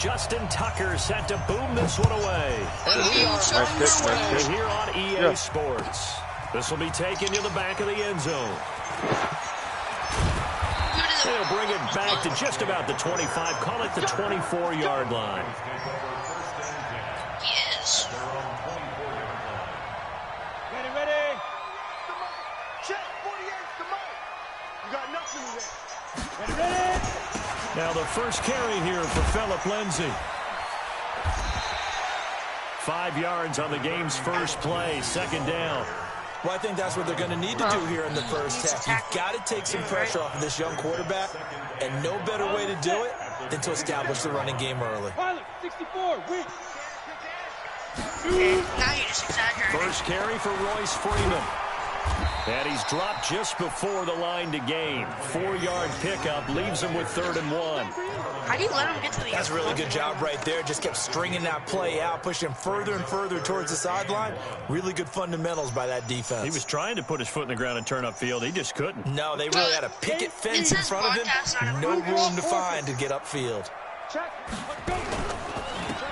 Justin Tucker set to boom this one away. Nice hit. Here on EA Sports. This will be taken to the back of the end zone. They'll bring it back to just about the 25. Call it the 24-yard line. Yes. Ready. Check 48, come on. You got nothing in there. Ready. Now the first carry here for Phillip Lindsay. 5 yards on the game's first play, second down. Well, I think that's what they're going to need to do here in the first half. You've got to take some pressure off of this young quarterback, and no better way to do it than to establish the running game early. 64, win. Now you just exaggerated. First carry for Royce Freeman. And he's dropped just before the line to gain. 4-yard pickup leaves him with 3rd and 1. How do you let him get to the That's a really good job right there. Just kept stringing that play out, pushing him further and further towards the sideline. Really good fundamentals by that defense. He was trying to put his foot in the ground and turn upfield. He just couldn't. No, they really had a picket fence in front of him. No room to find to get upfield.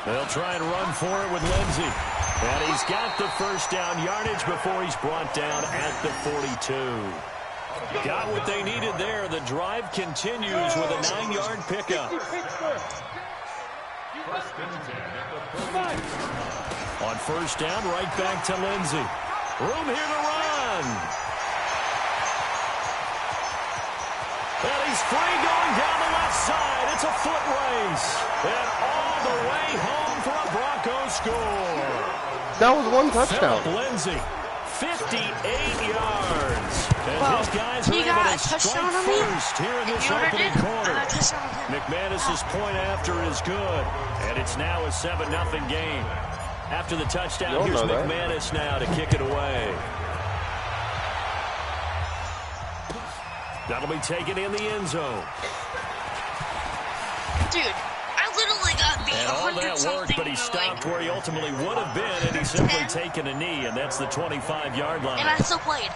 They'll try and run for it with Lindsay. And he's got the first down yardage before he's brought down at the 42. Got what they needed there. The drive continues with a 9-yard pickup. On first down, right back to Lindsay. Room here to run. And he's free going down the left side. It's a foot race. And all the way home for a Broncos score. That was one touchdown. Phillip Lindsay, 58 yards. And Wow. his guys He are able got to a touchdown strike on me? first here in this You know what I opening did? quarter. I got a touchdown on him. McManus's point after is good. And it's now a 7-0 game. After the touchdown, here's McManus now to kick it away. That'll be taken in the end zone. Dude, I literally got beat And all 100 that something. work, but he stopped where he ultimately would have been, and he's simply taken a knee, and that's the 25-yard line. And I still played.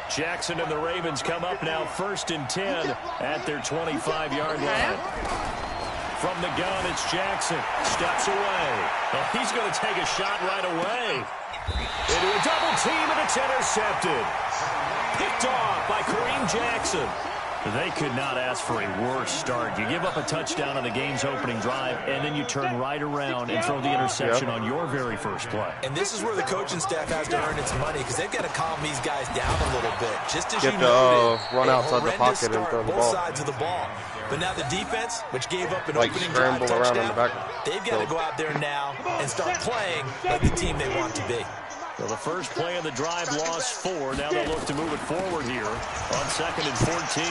Jackson and the Ravens come up now 1st and 10 at their 25-yard line. From the gun, it's Jackson. Steps away. And he's going to take a shot right away. Into a double team, and it's intercepted. Picked off by Kareem Jackson. They could not ask for a worse start. You give up a touchdown on the game's opening drive, and then you turn right around and throw the interception on your very first play. And this is where the coaching staff has to earn its money, because they've got to calm these guys down a little bit. Just as Get you the noted, run outside the pocket and throw the both ball. sides of the ball. But now the defense, which gave up an Like opening drive scramble around on touchdown, the back. they've got to go out there now and start playing like the team they want to be. So the first play of the drive lost 4. Now they'll look to move it forward here on 2nd and 14.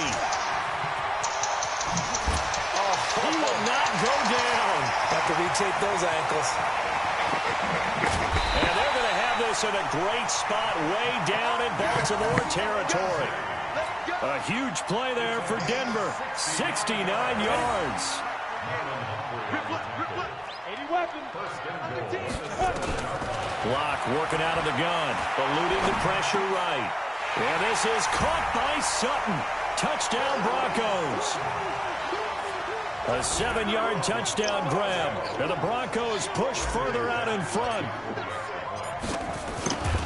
He will not go down. Have to retake those ankles. And they're going to have this in a great spot way down in Baltimore territory. A huge play there for Denver. 69 yards. Block working out of the gun. Eluding the pressure right. And this is caught by Sutton. Touchdown Broncos. A 7-yard touchdown grab. And the Broncos push further out in front.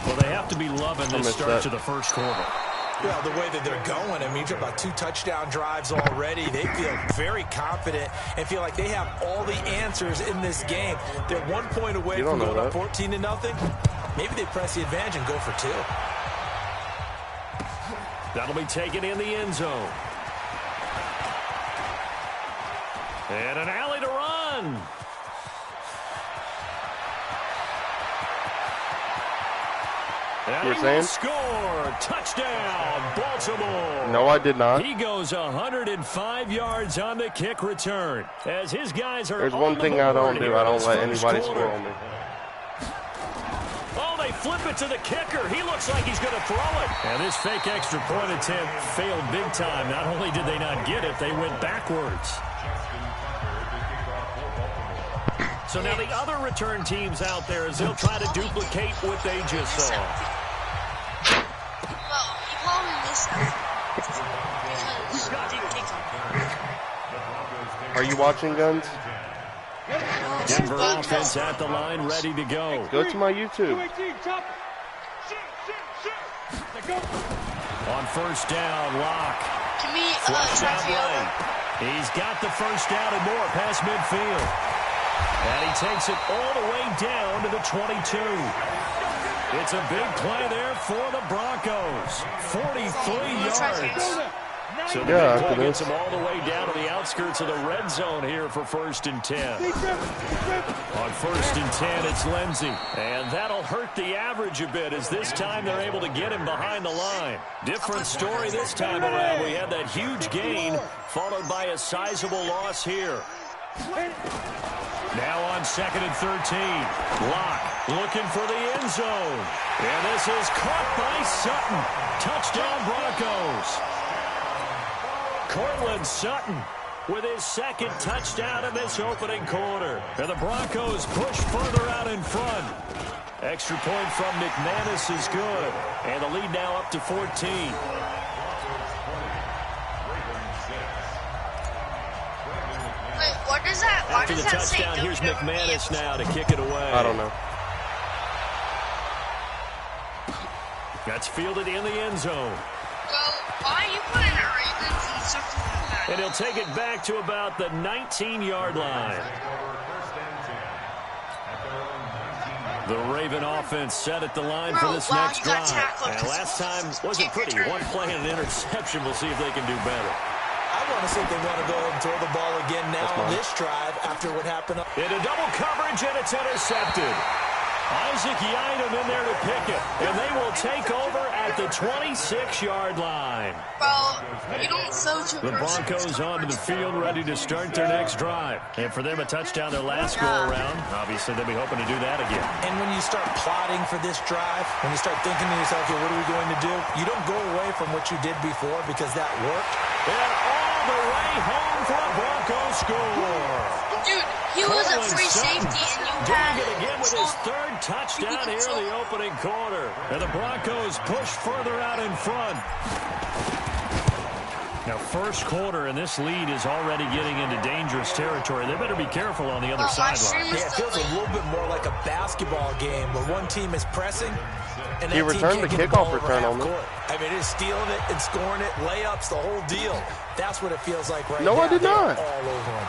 Well, they have to be loving this start to the first quarter. Well, the way that they're going, I mean, you're talking about 2 touchdown drives already. They feel very confident and feel like they have all the answers in this game. They're 1 point away from going up 14-0. Maybe they press the advantage and go for 2. That'll be taken in the end zone. And an alley to run. You're saying? Score. Touchdown, Baltimore. No, I did not. He goes 105 yards on the kick return. As his guys are There's one thing I don't do. I don't let anybody score on me. Oh, they flip it to the kicker. He looks like he's going to throw it. And this fake extra point attempt failed big time. Not only did they not get it, they went backwards. So now the other return teams out there, as they'll try to duplicate what they just saw. Well, you probably missed that. Because I didn't take them. Are you watching, Guns? Denver offense at the line, ready to go. Go to my YouTube. On first down, Locke. Can we Flushed try out field? right. He's got the first down and more past midfield. And he takes it all the way down to the 22. It's a big play there for the Broncos. 43 yards. So the big play gets him all the way down to the outskirts of the red zone here for 1st and 10. On 1st and 10, it's Lindsey. And that'll hurt the average a bit as this time they're able to get him behind the line. Different story this time around. We had that huge gain followed by a sizable loss here. Now on 2nd and 13. Locke looking for the end zone. And this is caught by Sutton. Touchdown Broncos. Cortland Sutton with his 2nd touchdown in this opening quarter. And the Broncos push further out in front. Extra point from McManus is good. And the lead now up to 14. Wait, what does that? Why After does the that say touchdown, here's McManus now to kick it away. I don't know. That's fielded in the end zone. Well, why are you putting the Ravens and something like that? And he'll take it back to about the 19-yard line. The Raven offense set at the line for this next drive. And last time wasn't pretty. One play and an interception. We'll see if they can do better. I want to see if they want to go and throw the ball again now on this drive after what happened. Into double coverage, and it's intercepted. Isaac Yiadom in there to pick it. And they will take over at the 26-yard line. Well, you don't throw to The Broncos onto the field, ready to start their next drive. And for them, a touchdown their last go-around. Obviously, they'll be hoping to do that again. And when you start plotting for this drive, when you start thinking to yourself, okay, what are we going to do? You don't go away from what you did before because that worked. And all the way home for a Broncos score. Dude, he was a free safety, and you had Doing it again with his 3rd touchdown here in the opening quarter. And the Broncos push further out in front. Now, first quarter, and this lead is already getting into dangerous territory. They better be careful on the other sideline. Yeah, it feels a little bit more like a basketball game where one team is pressing. And He returned the kickoff return on me. I mean, it's stealing it and scoring it, layups, the whole deal. That's what it feels like right now. No, I did not. All over him.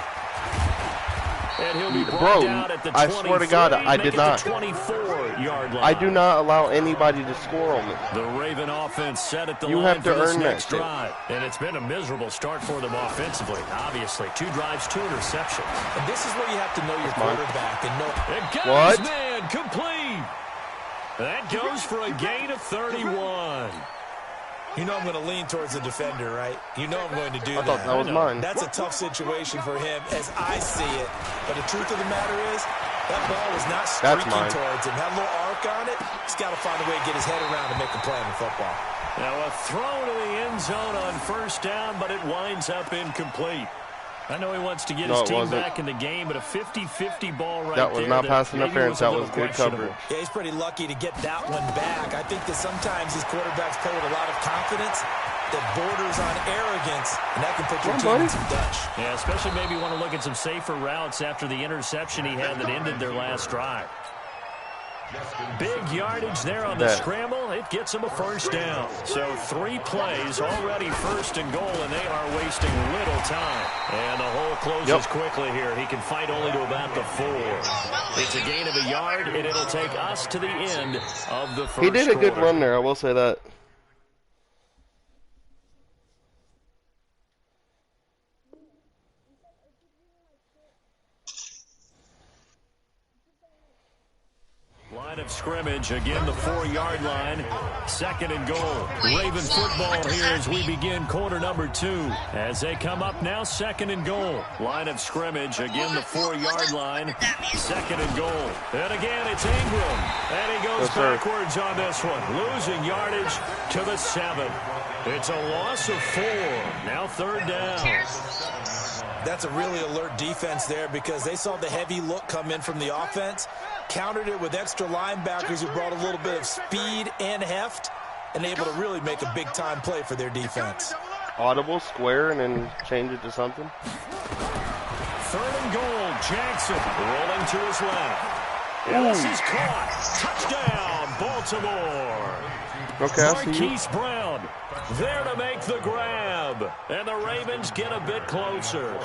And he'll be brought down at the 23, I swear to God, I did not. 24-yard line. I do not allow anybody to score on me. The Raven offense set at the You line have to for this earn next that drive. And it's been a miserable start for them offensively. Obviously, 2 drives, 2 interceptions. And this is where you have to know your quarterback and know. And goes, What? man, complete. That goes for a gain of 31. You know I'm going to lean towards the defender, right? You know I'm going to do that. I thought that was mine. That's a tough situation for him as I see it. But the truth of the matter is, that ball was not streaking towards him. Had a little arc on it. He's got to find a way to get his head around and make a play on the football. Now a throw to the end zone on first down, but it winds up incomplete. I know he wants to get his team back in the game, but a 50-50 ball right there. That was not pass interference. That was good coverage. Yeah, he's pretty lucky to get that one back. I think that sometimes these quarterbacks play with a lot of confidence that borders on arrogance, and that can put your team in some Dutch. Yeah, especially maybe want to look at some safer routes after the interception he had that ended their last drive. Big yardage there on the scramble. It gets him a first down. So 3 plays, already 1st and goal, and they are wasting little time. And the hole closes quickly here. He can fight only to about the 4. It's a gain of a yard, and it'll take us to the end of the first quarter. He did a good run there, I will say that. Line of scrimmage, again the 4-yard line, 2nd and goal. Raven football here as we begin quarter number 2. As they come up now, 2nd and goal. Line of scrimmage, again the 4-yard line, 2nd and goal. And again, it's Ingram. And he goes backwards on this one, losing yardage to the 7. It's a loss of 4. Now 3rd down. That's a really alert defense there because they saw the heavy look come in from the offense, countered it with extra linebackers who brought a little bit of speed and heft, and able to really make a big-time play for their defense. Audible, square, and then change it to something. 3rd and goal, Jackson rolling to his left. And this is caught. Touchdown, Baltimore. Okay, I see you. Marquise Brown there to make the grab. And the Ravens get a bit closer.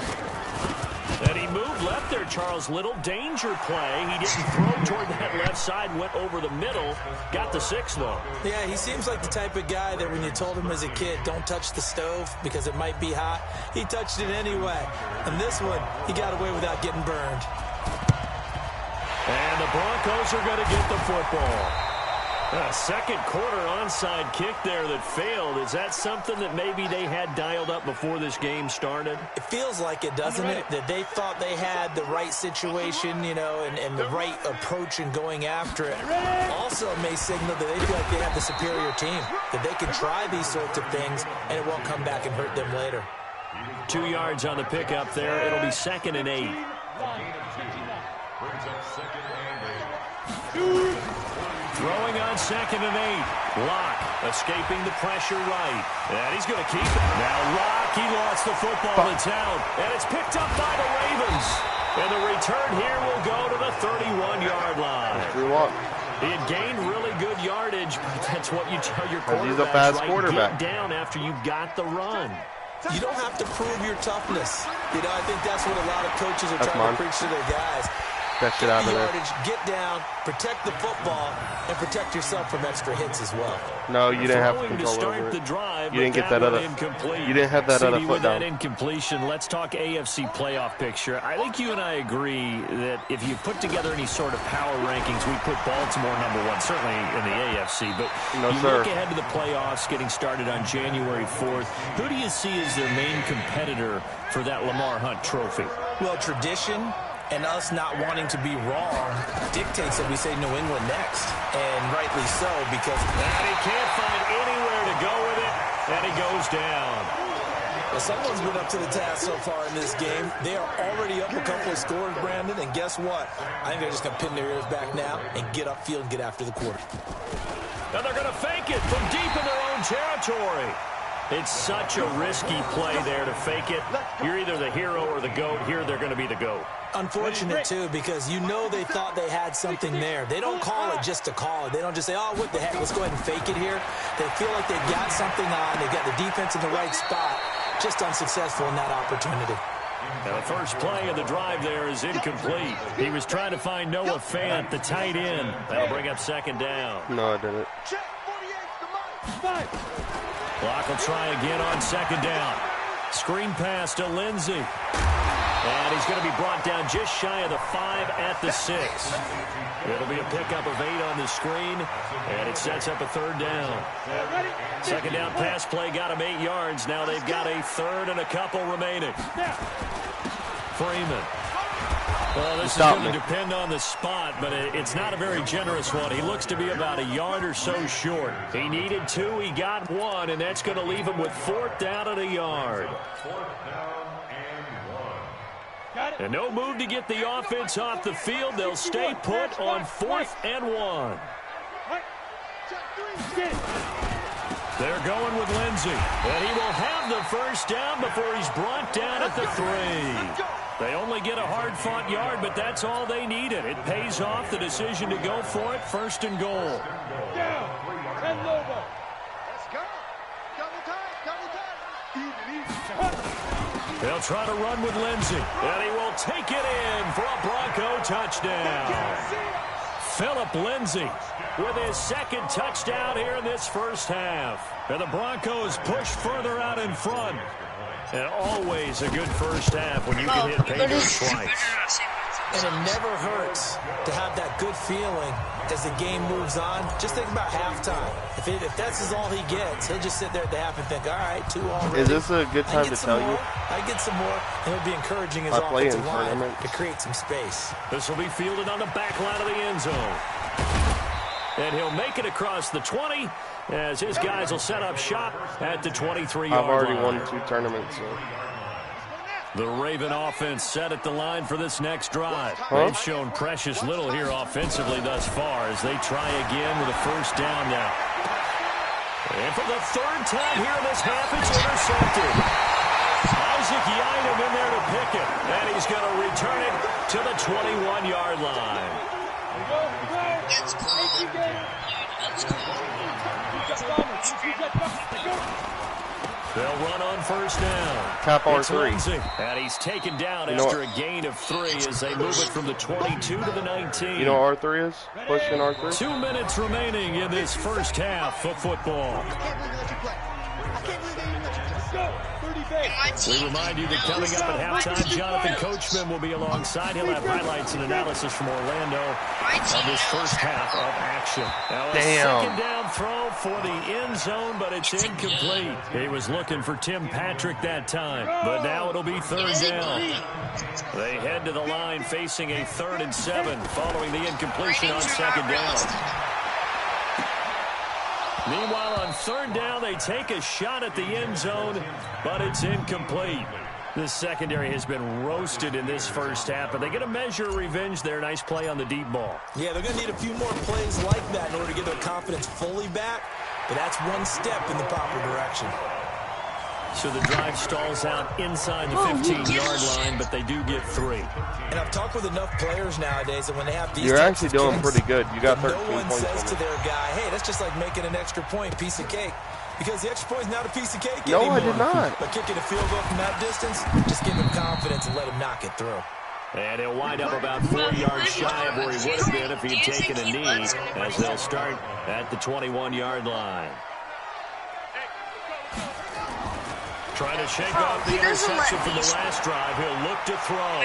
And he moved left there, Charles Little. Danger play. He didn't throw toward that left side, went over the middle. Got the 6, though. Yeah, he seems like the type of guy that when you told him as a kid, don't touch the stove because it might be hot, he touched it anyway. And this one, he got away without getting burned. And the Broncos are going to get the football. A second quarter onside kick there that failed. Is that something that maybe they had dialed up before this game started? It feels like it, doesn't it? That they thought they had the right situation, you know, and the right approach in going after it. Also may signal that they feel like they have the superior team, that they can try these sorts of things and it won't come back and hurt them later. 2 yards on the pickup there. It'll be 2nd and 8. Throwing on 2nd and 8. Locke escaping the pressure right. And he's going to keep it. Now Locke, he lost the football. It's out. And it's picked up by the Ravens. And the return here will go to the 31-yard line. He had gained really good yardage, but that's what you tell your quarterback. He's a fast quarterback. Get down after you got the run. You don't have to prove your toughness. You know, I think that's what a lot of coaches are trying to preach to their guys. That shit out of there. Yardage, get down, protect the football, and protect yourself from extra hits as well. No, you didn't have control over it. You didn't get that other. You didn't have that other foot down. That incompletion. Let's talk AFC playoff picture. I think you and I agree that if you put together any sort of power rankings, we put Baltimore #1, certainly in the AFC. But look ahead to the playoffs getting started on January 4th. Who do you see as their main competitor for that Lamar Hunt trophy? Well, tradition and us not wanting to be wrong dictates that we say New England next. And rightly so, because he can't find anywhere to go with it, and he goes down. Well, someone's been up to the task so far in this game. They are already up a couple of scores, Brandon, and guess what? I think they're just going to pin their ears back now and get upfield and get after the quarter. And they're going to fake it from deep in their own territory. It's such a risky play there to fake it. You're either the hero or the GOAT. Here they're going to be the GOAT. Unfortunate, too, because you know they thought they had something there. They don't call it just to call it. They don't just say, oh, what the heck, let's go ahead and fake it here. They feel like they've got something on. They've got the defense in the right spot. Just unsuccessful in that opportunity. Now, the first play of the drive there is incomplete. He was trying to find Noah Fant, the tight end. That'll bring up 2nd down. No, I didn't. Clock will try again on 2nd down. Screen pass to Lindsey. And he's going to be brought down just shy of the 5 at the 6. It'll be a pickup of 8 on the screen, and it sets up a 3rd down. 2nd down pass play got him 8 yards. Now they've got a 3rd and a couple remaining. Freeman. Well, this is going to depend on the spot, but it's not a very generous one. He looks to be about a yard or so short. He needed 2, he got 1, and that's going to leave him with 4th down and a yard. And no move to get the offense off the field. They'll stay put on 4th and 1. They're going with Lindsey, and he will have the 1st down before he's brought down at the 3. They only get a hard-fought yard, but that's all they needed. It pays off the decision to go for it, 1st and goal. Down, and Lobo. Let's go. Double time. They'll try to run with Lindsey, and he will take it in for a Bronco touchdown. Philip Lindsey with his 2nd touchdown here in this first half. And the Broncos push further out in front. And always a good first half when you can hit pay dirt twice. And it never hurts to have that good feeling as the game moves on. Just think about halftime. If that's all he gets, he'll just sit there at the half and think, all right, 2 already. Is this a good time to tell you? I get some more, and he'll be encouraging his offensive line to create some space. This will be fielded on the back line of the end zone. And he'll make it across the 20 as his guys will set up shop at the 23-yard line. I've already won 2 tournaments, so. The Raven offense set at the line for this next drive. They've shown precious little here offensively thus far as they try again with a 1st down now. And for the 3rd time here in this half, it's intercepted. How's Yianum in there to pick it. And he's going to return it to the 21-yard line. They'll run on first down. Cap R3. And he's taken down after a gain of 3 as they move it from the 22 to the 19. You know what R3 is? Pushing R3? 2 minutes remaining in this first half of football. We remind you that coming up at halftime, Jonathan Coachman will be alongside. He'll have highlights and analysis from Orlando of this first half of action. Now a second down throw for the end zone, but it's incomplete. He was looking for Tim Patrick that time, but now it'll be third down. They head to the line facing a 3rd and 7 following the incompletion on second down. Meanwhile, on third down, they take a shot at the end zone, but it's incomplete. The secondary has been roasted in this first half, but they get a measure of revenge there. Nice play on the deep ball. Yeah, they're going to need a few more plays like that in order to get their confidence fully back, but that's one step in the proper direction. So the drive stalls out inside the 15-yard line, but they do get 3. And I've talked with enough players nowadays that when they have these You're actually doing pretty good. You got 13 points. No one says to their guy, hey, that's just like making an extra point, piece of cake. Because the extra point is not a piece of cake anymore. No, I did not. But kicking a field goal from that distance, just give him confidence and let him knock it through. And he'll wind up about 4 yards shy of where he would have been if he had taken a knee, as they'll start at the 21-yard line. Trying to shake off the interception from the last drive. He'll look to throw.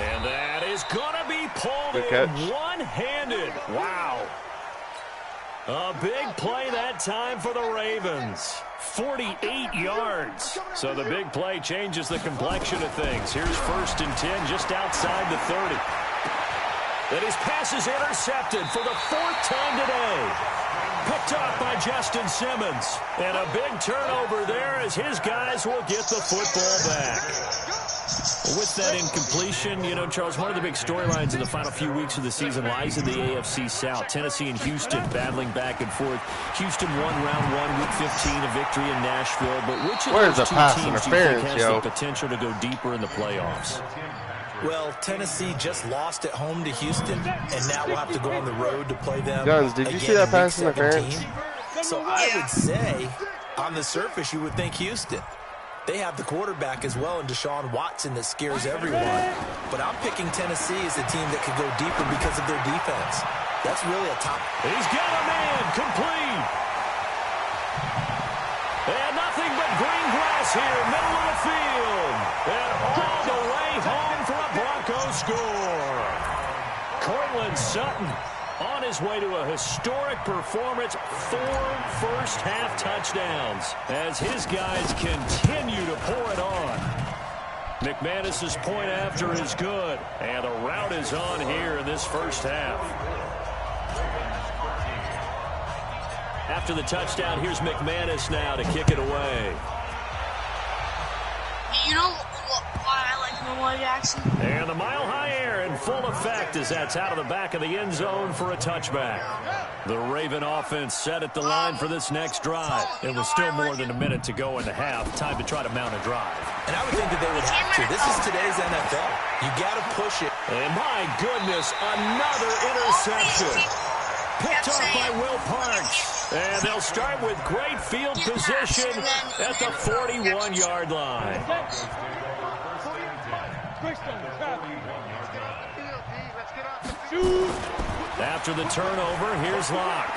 And that is going to be pulled in one-handed. Wow. A big play that time for the Ravens. 48 yards. So the big play changes the complexion of things. Here's 1st and 10 just outside the 30. And his pass is intercepted for the 4th time today. Picked up by Justin Simmons. And a big turnover there as his guys will get the football back. With that incompletion, you know, Charles, one of the big storylines in the final few weeks of the season lies in the AFC South. Tennessee and Houston battling back and forth. Houston won round 1, week 15, a victory in Nashville. But which of those two teams do you think has the potential to go deeper in the playoffs? Well, Tennessee just lost at home to Houston, and now we'll have to go on the road to play them. Guns, did you see that pass interference? So I would say, on the surface, you would think Houston. They have the quarterback as well in Deshaun Watson that scares everyone. But I'm picking Tennessee as a team that could go deeper because of their defense. That's really a top. He's got a man complete. And nothing but green grass here, middle of the field. And all the way home for a Broncos score. Courtland Sutton on his way to a historic performance, 4 first-half touchdowns as his guys continue to pour it on. McManus's point after is good, and a rout is on here in this first half. After the touchdown, here's McManus now to kick it away. You know why I like Lamar Jackson? And the mile-high air in full effect as that's out of the back of the end zone for a touchback. The Raven offense set at the line for this next drive. It was still more than a minute to go in the half. Time to try to mount a drive. And I would think that they would have to. This is today's NFL. You got to push it. And my goodness, another interception. Picked off by Will Parks. And they'll start with great field position at the 41-yard line. After the turnover, here's Locke.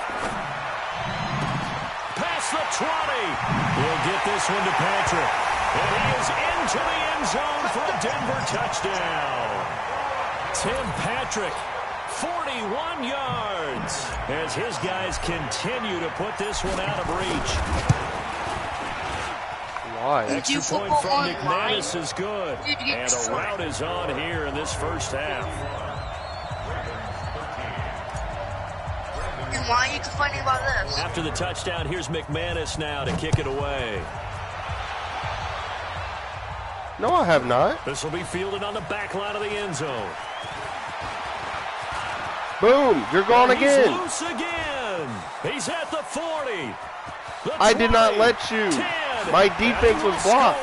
Past the 20. He'll get this one to Patrick. And he is into the end zone for a Denver touchdown. Tim Patrick, 41 yards, as his guys continue to put this one out of reach. Why? Extra point from McManus is good. And a rout is on here in this first half. And why are you complaining about this? After the touchdown, here's McManus now to kick it away. No, I have not. This will be fielded on the back line of the end zone. Boom, you're gone again. He's loose again. He's at the 40. I did not let you. 10, my defense was blocked.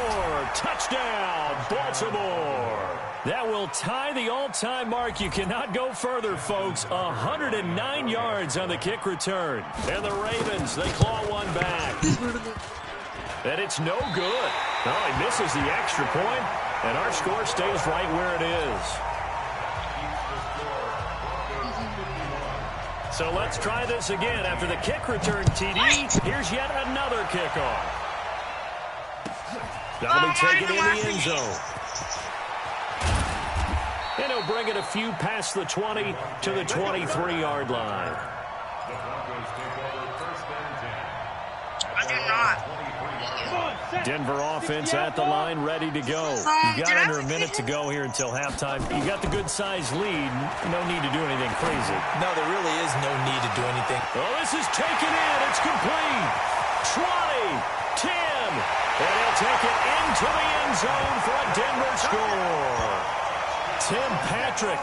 Baltimore. That will tie the all-time mark. You cannot go further, folks. 109 yards on the kick return. And the Ravens, they claw one back. And it's no good. Oh, he misses the extra point, and our score stays right where it is. So let's try this again. After the kick return TD, here's yet another kickoff. That'll be taken in the end zone. And he'll bring it a few past the 20 to the 23-yard line. I do not. Denver offense at the line, ready to go. You got under a minute to go here until halftime. You got the good-sized lead. No need to do anything crazy. No, there really is no need to do anything. Oh, this is taken in. It's complete. 20, 10. And he'll take it into the end zone for a Denver score. Tim Patrick,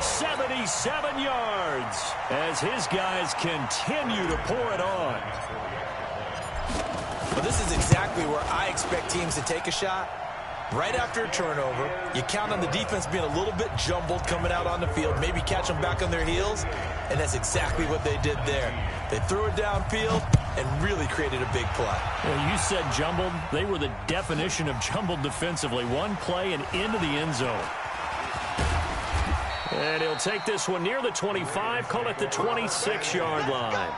77 yards, as his guys continue to pour it on. Well, this is exactly where I expect teams to take a shot. Right after a turnover, you count on the defense being a little bit jumbled coming out on the field, maybe catch them back on their heels, and that's exactly what they did there. They threw it downfield and really created a big play. Well, you said jumbled. They were the definition of jumbled defensively. One play and into the end zone. And he'll take this one near the 25, call it the 26-yard line.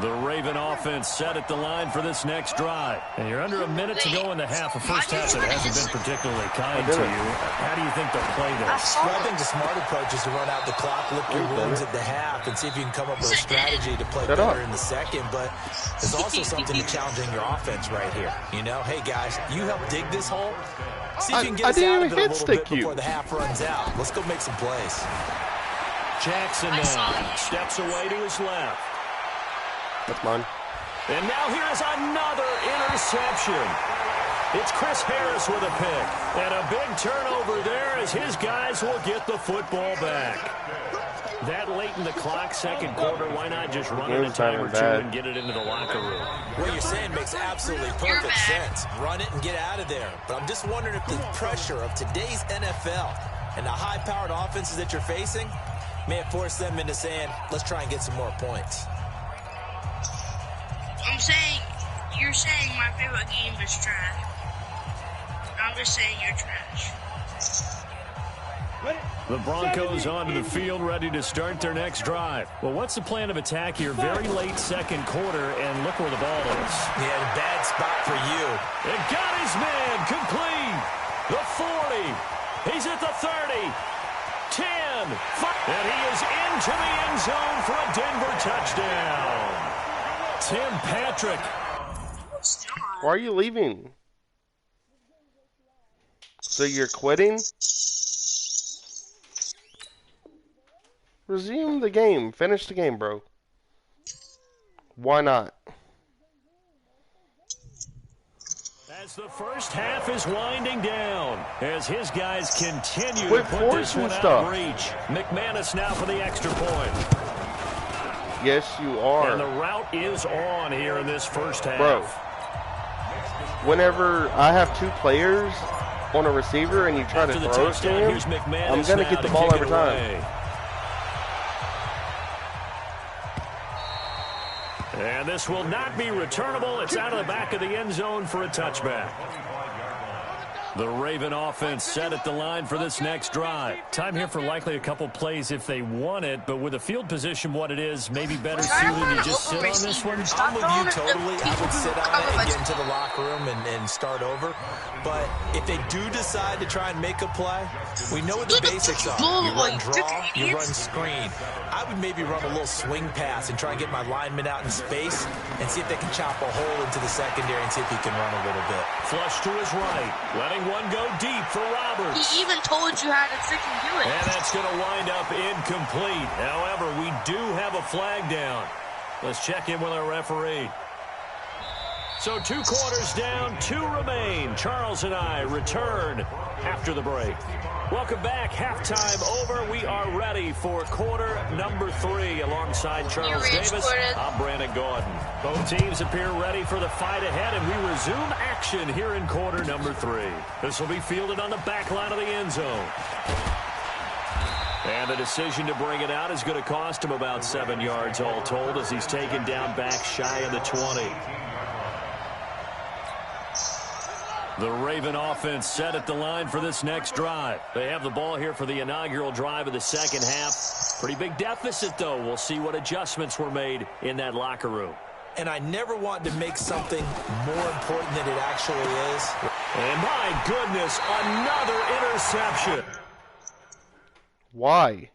The Raven offense set at the line for this next drive. And you're under a minute to go in the half. The first half that hasn't been particularly kind to you. How do you think they'll play this? Well, I think the smart approach is to run out the clock, lick your wounds at the half, and see if you can come up with a strategy to play better in the second. But there's also something to challenging your offense right here. You know, hey, guys, you help dig this hole. See if you can get us out of it a little bit before the half runs out. Let's go make some plays. Jackson now steps away to his left. That's mine. And now here is another interception. It's Chris Harris with a pick. And a big turnover there as his guys will get the football back. That late in the clock, second quarter, why not just run it a time or two and get it into the locker room? What you're saying makes absolutely perfect sense. Run it and get out of there. But I'm just wondering if the pressure of today's NFL and the high-powered offenses that you're facing may have forced them into saying, let's try and get some more points. I'm saying, you're saying my favorite game is trash. I'm just saying you're trash. The Broncos onto the field, ready to start their next drive. Well, what's the plan of attack here? Very late second quarter, and look where the ball is. Yeah, bad spot for you. It got his man complete. The 40. He's at the 30. 10. 5. And he is into the end zone for a Denver touchdown. Tim Patrick. Why are you leaving? So you're quitting? Resume the game. Finish the game, bro. Why not? As the first half is winding down, as his guys continue to put this one out of reach. McManus now for the extra point. Yes, you are. And the route is on here in this first half. Bro, whenever I have two players on a receiver and you try to throw it to him, I'm going to get the ball every time. And this will not be returnable. It's out of the back of the end zone for a touchback. The Raven offense set at the line for this next drive. Time here for likely a couple plays if they want it, but with the field position what it is, maybe better suited to just sit on this one. I'm with you totally. I would sit on it and get into the locker room and start over. But if they do decide to try and make a play, we know what the basics are. You run draw, you run screen. I would maybe run a little swing pass and try and get my lineman out in space and see if they can chop a hole into the secondary and see if he can run a little bit. Flush to his right, letting one go deep for Roberts. He even told you how to freaking do it. And that's going to wind up incomplete. However, we do have a flag down. Let's check in with our referee. So 2 quarters down, 2 remain. Charles and I return after the break. Welcome back. Halftime over. We are ready for quarter number 3 alongside Charles Davis. I'm Brandon Gordon. Both teams appear ready for the fight ahead, and we resume action here in quarter number 3. This will be fielded on the back line of the end zone. And the decision to bring it out is going to cost him about 7 yards all told as he's taken down back shy of the 20. The Raven offense set at the line for this next drive. They have the ball here for the inaugural drive of the second half. Pretty big deficit, though. We'll see what adjustments were made in that locker room. And I never want to make something more important than it actually is. And my goodness, another interception. Why?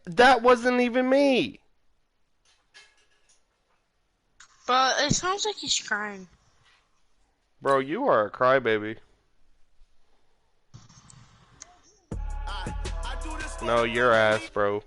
That wasn't even me. Bro, it sounds like he's crying. Bro, you are a crybaby. No, your ass, bro.